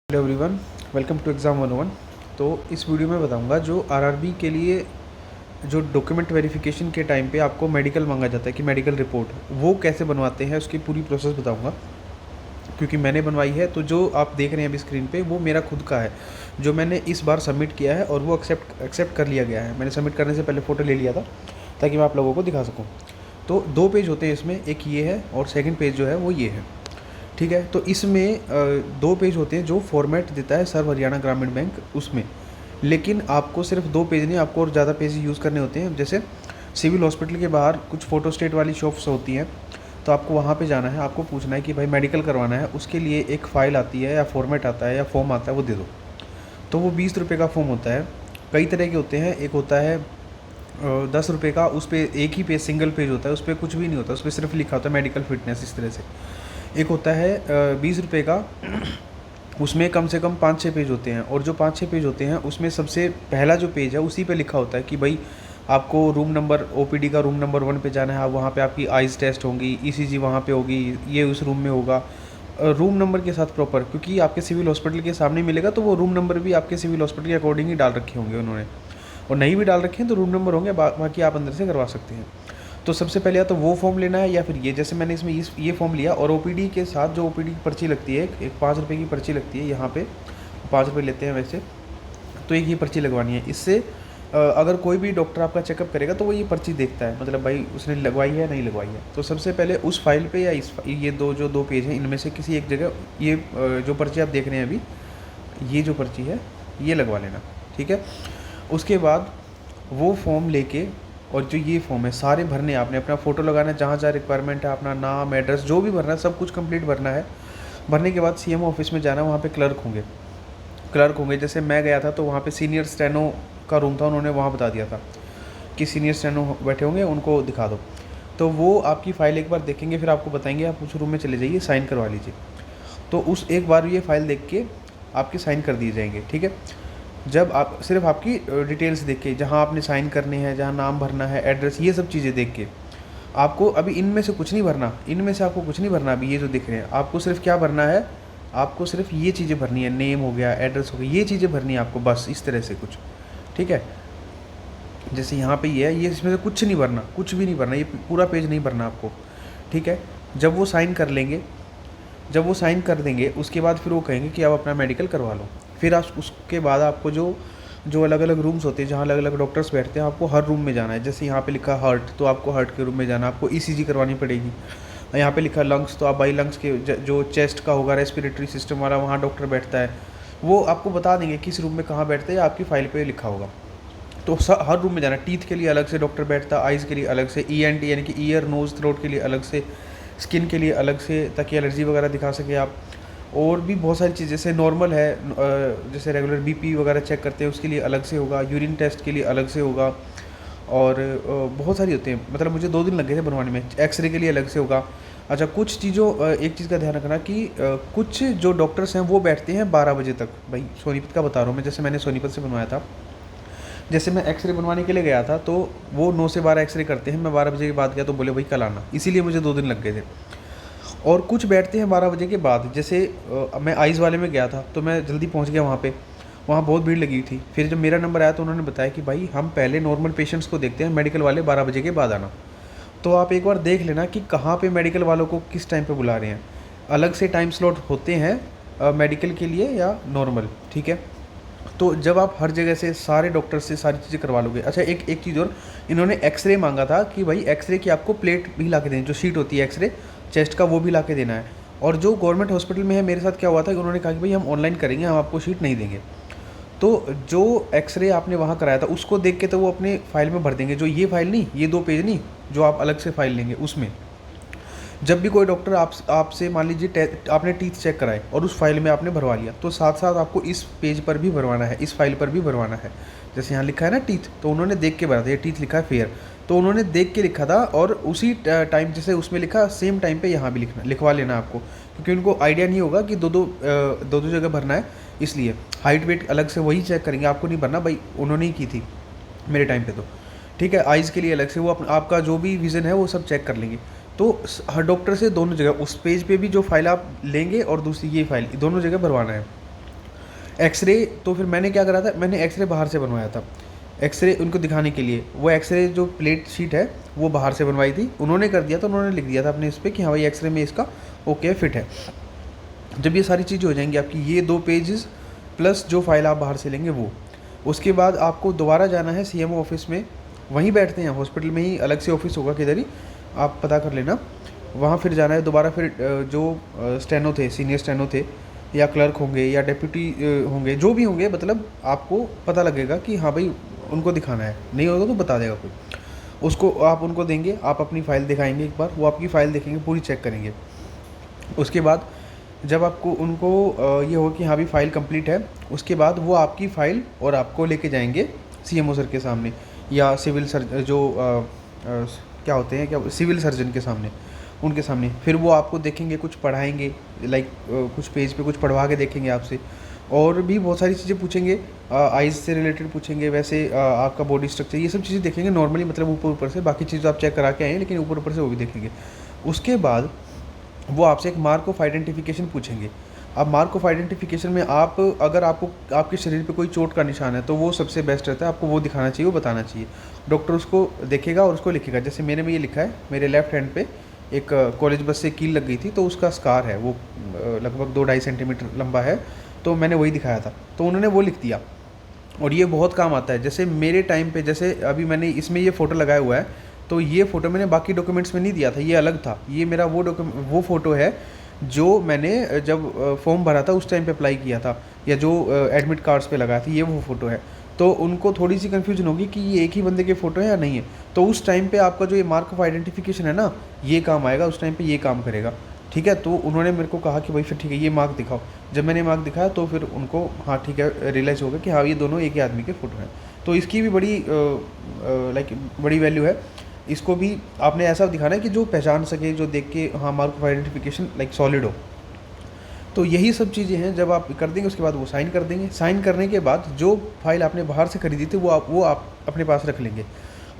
Hello everyone, welcome to exam 101। तो इस video में बताऊंगा जो आरआरबी के लिए जो डॉक्यूमेंट वेरिफिकेशन के टाइम पे आपको मेडिकल मांगा जाता है कि मेडिकल रिपोर्ट वो कैसे बनवाते हैं, उसकी पूरी प्रोसेस बताऊंगा। क्योंकि मैंने बनवाई है, तो जो आप देख रहे हैं अभी स्क्रीन पे वो मेरा खुद का है, जो मैंने इस बार सबमिट किया है और वो एक्सेप्ट कर लिया गया है। मैंने सबमिट करने से पहले फ़ोटो ले लिया था ताकि मैं आप लोगों को दिखा सकूँ। तो 2 पेज होते हैं इसमें, एक ये है और सेकंड पेज जो है वो ये है। ठीक है, तो इसमें 2 पेज होते हैं जो फॉर्मेट देता है सर्व हरियाणा ग्रामीण बैंक उसमें। लेकिन आपको सिर्फ 2 पेज नहीं, आपको और ज़्यादा पेज यूज़ करने होते हैं। जैसे सिविल हॉस्पिटल के बाहर कुछ फ़ोटो स्टेट वाली शॉप्स होती हैं, तो आपको वहाँ पे जाना है, आपको पूछना है कि भाई मेडिकल करवाना है, उसके लिए एक फ़ाइल आती है या फॉर्मेट आता है या फॉर्म आता है, वो दे दो। तो वो 20 रुपये का फॉर्म होता है। कई तरह के होते हैं, एक होता है 10 रुपये का, उस पर एक ही पेज सिंगल पेज होता है, उस पर कुछ भी नहीं होता, उस पर सिर्फ लिखा होता है मेडिकल फिटनेस, इस तरह से। एक होता है 20 रुपये का, उसमें कम से कम 5-6 पेज होते हैं, और जो 5-6 पेज होते हैं उसमें सबसे पहला जो पेज है उसी पे लिखा होता है कि भाई आपको रूम नंबर ओपीडी का रूम नंबर 1 पे जाना है, वहाँ पे आपकी आइज़ टेस्ट होंगी, ईसीजी वहाँ पे होगी, ये उस रूम में होगा। रूम नंबर के साथ प्रॉपर, क्योंकि आपके सिविल हॉस्पिटल के सामने मिलेगा, तो वो रूम नंबर भी आपके सिविल हॉस्पिटल के अकॉर्डिंग ही डाल रखे होंगे उन्होंने, और नहीं भी डाल रखे हैं तो रूम नंबर होंगे, बाकी आप अंदर से करवा सकते हैं। तो सबसे पहले या तो वो फॉर्म लेना है, या फिर ये जैसे मैंने इसमें ये फॉर्म लिया, और ओपीडी के साथ जो ओपीडी की पर्ची लगती है, एक 5 रुपये की पर्ची लगती है, यहाँ पे 5 रुपये लेते हैं वैसे, तो एक ये पर्ची लगवानी है। इससे अगर कोई भी डॉक्टर आपका चेकअप करेगा तो वो ये पर्ची देखता है, मतलब भाई उसने लगवाई है नहीं लगवाई है। तो सबसे पहले उस फाइल पे या ये दो पेज हैं, इनमें से किसी एक जगह ये जो पर्ची आप देख रहे हैं अभी, ये जो पर्ची है ये लगवा लेना। ठीक है, उसके बाद वो फॉर्म लेके, और जो ये फॉर्म है सारे भरने हैं आपने, अपना फ़ोटो लगाना है, जहाँ जहाँ रिक्वायरमेंट है, अपना नाम एड्रेस जो भी भरना है सब कुछ कंप्लीट भरना है। भरने के बाद सीएमओ ऑफिस में जाना है, वहाँ पे क्लर्क होंगे। जैसे मैं गया था तो वहाँ पे सीनियर स्टेनो का रूम था, उन्होंने वहाँ बता दिया था कि सीनियर स्टेनो बैठे होंगे, उनको दिखा दो। तो वो आपकी फ़ाइल एक बार देखेंगे, फिर आपको बताएंगे आप उस रूम में चले जाइए, साइन करवा लीजिए। तो उस एक बार ये फ़ाइल देख के आपके साइन कर दिए जाएंगे। ठीक है, जब आप सिर्फ आपकी डिटेल्स देख के, जहाँ आपने साइन करने हैं, जहाँ नाम भरना है, एड्रेस, ये सब चीज़ें देख के आपको अभी इनमें से कुछ नहीं भरना, इनमें से आपको कुछ नहीं भरना। अभी ये जो दिख रहे हैं आपको सिर्फ क्या भरना है, आपको सिर्फ ये चीज़ें भरनी है, नेम हो गया, एड्रेस हो गया, ये चीज़ें भरनी है आपको, बस इस तरह से कुछ। ठीक है, जैसे यहाँ पे ये है, ये इसमें से कुछ नहीं भरना, कुछ भी नहीं भरना, ये पूरा पेज नहीं भरना आपको। ठीक है, जब वो साइन कर लेंगे, जब वो साइन कर देंगे उसके बाद फिर वो कहेंगे कि आप अपना मेडिकल करवा लो। फिर आप उसके बाद आपको जो जो अलग अलग रूम्स होते हैं, जहाँ अलग अलग डॉक्टर्स बैठते हैं, आपको हर रूम में जाना है। जैसे यहाँ पे लिखा हार्ट, तो आपको हार्ट के रूम में जाना है, आपको ईसीजी करवानी पड़ेगी। यहाँ पे लिखा लंग्स, तो आप भाई लंग्स के जो चेस्ट का होगा, रेस्पिरेटरी सिस्टम वाला, वहाँ डॉक्टर बैठता है, वो आपको बता देंगे किस रूम में कहाँ बैठते हैं, आपकी फ़ाइल पर लिखा होगा। तो हर रूम में जाना। टीथ के लिए अलग से डॉक्टर बैठता है, आइज़ के लिए अलग से, ईएनटी यानी कि ईयर नोज़ थ्रोट के लिए अलग से, स्किन के लिए अलग से, ताकि एलर्जी वगैरह दिखा सके आप। और भी बहुत सारी चीज़, जैसे नॉर्मल है, जैसे रेगुलर बीपी वगैरह चेक करते हैं उसके लिए अलग से होगा, यूरिन टेस्ट के लिए अलग से होगा, और बहुत सारी होती हैं। मतलब मुझे 2 दिन लग गए थे बनवाने में। एक्सरे के लिए अलग से होगा। अच्छा, कुछ चीज़ों एक चीज़ का ध्यान रखना कि कुछ जो डॉक्टर्स हैं वो बैठते हैं 12 बजे तक। भाई सोनीपत का बता रहा हूँ मैं, जैसे मैंने सोनीपत से बनवाया था। जैसे मैं एक्सरे बनवाने के लिए गया था, तो वो 9 से 12 एक्सरे करते हैं, मैं 12 बजे के बाद गया तो बोले भाई कल आना, इसीलिए मुझे 2 दिन लग गए थे। और कुछ बैठते हैं 12 बजे के बाद। जैसे मैं आइज़ वाले में गया था तो मैं जल्दी पहुंच गया वहाँ पे, वहाँ बहुत भीड़ लगी हुई थी। फिर जब मेरा नंबर आया तो उन्होंने बताया कि भाई हम पहले नॉर्मल पेशेंट्स को देखते हैं, मेडिकल वाले 12 बजे के बाद आना। तो आप एक बार देख लेना कि कहाँ पे मेडिकल वालों को किस टाइम पे बुला रहे हैं। अलग से टाइम स्लॉट होते हैं मेडिकल के लिए या नॉर्मल। ठीक है, तो जब आप हर जगह से सारे डॉक्टर से सारी चीज़ें करवा लोगे। अच्छा, एक चीज़ और, इन्होंने एक्सरे मांगा था कि भाई एक्सरे की आपको प्लेट भी ला के देनी, जो शीट होती है एक्सरे चेस्ट का, वो भी ला के देना है। और जो गवर्नमेंट हॉस्पिटल में है, मेरे साथ क्या हुआ था कि उन्होंने कहा कि भाई हम ऑनलाइन करेंगे, हम आपको शीट नहीं देंगे। तो जो एक्सरे आपने वहाँ कराया था उसको देख के तो वो अपने फाइल में भर देंगे, जो ये फाइल नहीं, ये 2 पेज नहीं, जो आप अलग से फाइल लेंगे उसमें। जब भी कोई डॉक्टर आपसे मान लीजिए आपने टीथ चेक कराए और उस फाइल में आपने भरवा लिया, तो साथ साथ आपको इस पेज पर भी भरवाना है, इस फाइल पर भी भरवाना है। जैसे यहाँ लिखा है ना टीथ, तो उन्होंने देख के भरा था, ये टीथ लिखा है फेयर, तो उन्होंने देख के लिखा था, और उसी टाइम जैसे उसमें लिखा सेम टाइम पे यहाँ भी लिखवा लेना आपको, क्योंकि उनको आइडिया नहीं होगा कि दो दो जगह भरना है। इसलिए हाइट वेट अलग से वही चेक करेंगे, आपको नहीं भरना भाई, उन्होंने ही की थी मेरे टाइम पे तो। ठीक है, आइज़ के लिए अलग से, वो आपका जो भी विज़न है वो सब चेक कर लेंगे। तो हर डॉक्टर से दोनों जगह, उस पेज पे भी जो फाइल आप लेंगे और दूसरी ये फाइल, दोनों जगह भरवाना है। एक्सरे तो फिर मैंने क्या करा था, मैंने एक्सरे बाहर से बनवाया था, एक्सरे उनको दिखाने के लिए। वो एक्सरे जो प्लेट शीट है वो बाहर से बनवाई थी, उन्होंने कर दिया था, उन्होंने लिख दिया था अपने इस पर कि हाँ भाई एक्सरे में इसका ओके फिट है। जब ये सारी चीज़ें हो जाएंगी आपकी, ये 2 पेजेस प्लस जो फाइल आप बाहर से लेंगे वो, उसके बाद आपको दोबारा जाना है सीएमओ ऑफिस में। वहीं बैठते हैं हॉस्पिटल में ही, अलग से ऑफिस होगा किधर ही, आप पता कर लेना। वहाँ फिर जाना है दोबारा, फिर जो स्टेनो थे, सीनियर स्टेनो थे या क्लर्क होंगे या डेप्यूटी होंगे, जो भी होंगे, मतलब आपको पता लगेगा कि हाँ भाई उनको दिखाना है, नहीं होगा तो बता देगा कोई, उसको आप उनको देंगे, आप अपनी फ़ाइल दिखाएंगे एक बार, वो आपकी फ़ाइल देखेंगे, पूरी चेक करेंगे। उसके बाद जब आपको उनको ये होगा कि हाँ भी फ़ाइल कंप्लीट है, उसके बाद वो आपकी फ़ाइल और आपको लेके जाएंगे सीएमओ सर के सामने या सिविल जो क्या होते हैं, क्या सिविल सर्जन के सामने, उनके सामने। फिर वो आपको देखेंगे, कुछ पढ़ाएंगे, लाइक कुछ पेज पे कुछ पढ़वा के देखेंगे आपसे, और भी बहुत सारी चीज़ें पूछेंगे, आइज़ से रिलेटेड पूछेंगे, वैसे आपका बॉडी स्ट्रक्चर, ये सब चीज़ें देखेंगे नॉर्मली, मतलब ऊपर ऊपर से। बाकी चीज़ आप चेक करा के आए हैं, लेकिन ऊपर ऊपर से वो भी देखेंगे। उसके बाद वो आपसे एक मार्क ऑफ आइडेंटिफिकेशन पूछेंगे। अब मार्क ऑफ आइडेंटिफिकेशन में आप, अगर आपको आपके शरीर पे कोई चोट का निशान है तो वो सबसे बेस्ट रहता है, आपको वो दिखाना चाहिए, वो बताना चाहिए। डॉक्टर उसको देखेगा और उसको लिखेगा। जैसे मेरे में ये लिखा है, मेरे लेफ्ट हैंड पे एक कॉलेज बस से कील लग गई थी, तो उसका स्कार है, वो लगभग 2-2.5 सेंटीमीटर लंबा है, तो मैंने वही दिखाया था, तो उन्होंने वो लिख दिया। और ये बहुत काम आता है। जैसे मेरे टाइम पे, जैसे अभी मैंने इसमें ये फ़ोटो लगाया हुआ है, तो ये फ़ोटो मैंने बाकी डॉक्यूमेंट्स में नहीं दिया था, ये अलग था। ये मेरा वो फ़ोटो है जो मैंने जब फॉर्म भरा था उस टाइम पे अप्लाई किया था, या जो एडमिट कार्ड्स पे लगाया था, ये वो फ़ोटो है। तो उनको थोड़ी सी कन्फ्यूजन होगी कि ये एक ही बंदे के फ़ोटो है या नहीं है। तो उस टाइम पे आपका जो ये मार्क ऑफ आइडेंटिफिकेशन है ना, ये काम आएगा, उस टाइम पे ये काम करेगा। ठीक है, तो उन्होंने मेरे को कहा कि भाई फिर ठीक है, ये मार्क दिखाओ। जब मैंने मार्क दिखाया तो फिर उनको हाँ ठीक है, रियलाइज़ हो गया कि हाँ ये दोनों एक ही आदमी के फ़ोटो हैं। तो इसकी भी बड़ी लाइक बड़ी वैल्यू है। इसको भी आपने ऐसा दिखाना है कि जो पहचान सके, जो देख के हाँ mark of identification like solid हो। तो यही सब चीज़ें हैं। जब आप कर देंगे उसके बाद वो साइन कर देंगे। साइन करने के बाद जो फाइल आपने बाहर से खरीदी थी वो आप अपने पास रख लेंगे।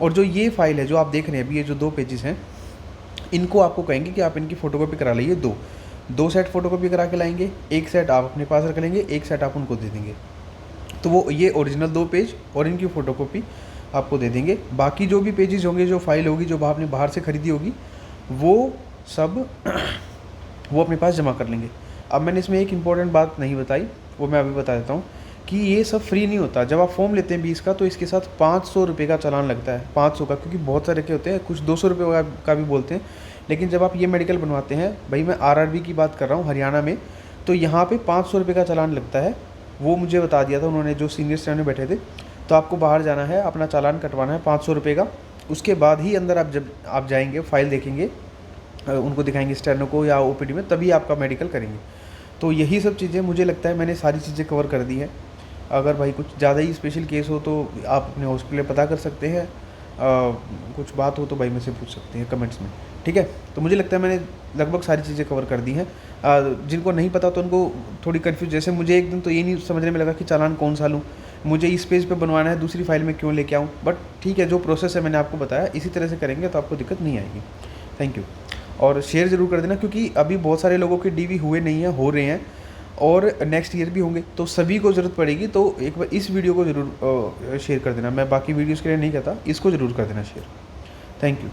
और जो ये फाइल है जो आप देख रहे हैं अभी, ये जो 2 पेजेस हैं, इनको आपको कहेंगे कि आप इनकी फ़ोटोकॉपी करा लाइए। 2 सेट फ़ोटोकॉपी करा के लाएंगे, एक सेट आप अपने पास रख लेंगे, एक सेट आप उनको दे देंगे। तो वो ये ओरिजिनल 2 पेज और इनकी फ़ोटोकॉपी आपको दे देंगे। बाकी जो भी पेजेस होंगे, जो फाइल होगी जो आपने बाहर से ख़रीदी होगी, वो सब वो अपने पास जमा कर लेंगे। अब मैंने इसमें एक इम्पॉर्टेंट बात नहीं बताई, वो मैं अभी बता देता हूँ कि ये सब फ्री नहीं होता। जब आप फॉर्म लेते हैं 20 का, तो इसके साथ 500 रुपये का चालान लगता है, 500 का, क्योंकि बहुत सारे के होते हैं, कुछ 200 रुपये का भी बोलते हैं। लेकिन जब आप ये मेडिकल बनवाते हैं, भाई मैं आरआरबी की बात कर रहा हूँ हरियाणा में, तो यहाँ पे 500 रुपये का चालान लगता है। वो मुझे बता दिया था उन्होंने, जो सीनियर स्टैंड में बैठे थे। तो आपको बाहर जाना है, अपना चालान कटवाना है 500 रुपये का। उसके बाद ही अंदर जब आप जाएंगे, फाइल देखेंगे, उनको दिखाएंगे स्टेनो को या ओपीडी में, तभी आपका मेडिकल करेंगे। तो यही सब चीज़ें, मुझे लगता है मैंने सारी चीज़ें कवर कर दी हैं। अगर भाई कुछ ज़्यादा ही स्पेशल केस हो तो आप अपने हॉस्पिटल में पता कर सकते हैं। कुछ बात हो तो भाई मुझसे पूछ सकते हैं कमेंट्स में। ठीक है, तो मुझे लगता है मैंने लगभग सारी चीज़ें कवर कर दी हैं। जिनको नहीं पता तो उनको थोड़ी कन्फ्यूज, जैसे मुझे एक दिन तो ये नहीं समझने में लगा कि चालान कौन सा लूँ, मुझे इस पेज पे बनवाना है, दूसरी फाइल में क्यों लेके आऊँ। बट ठीक है, जो प्रोसेस है मैंने आपको बताया, इसी तरह से करेंगे तो आपको दिक्कत नहीं आएगी। Thank you. और शेयर ज़रूर कर देना, क्योंकि अभी बहुत सारे लोगों के डीवी हुए नहीं हैं, हो रहे हैं, और नेक्स्ट ईयर भी होंगे, तो सभी को ज़रूरत पड़ेगी। तो एक बार इस वीडियो को ज़रूर शेयर कर देना। मैं बाकी वीडियोज़ के लिए नहीं कहता, इसको ज़रूर कर देना शेयर। Thank you.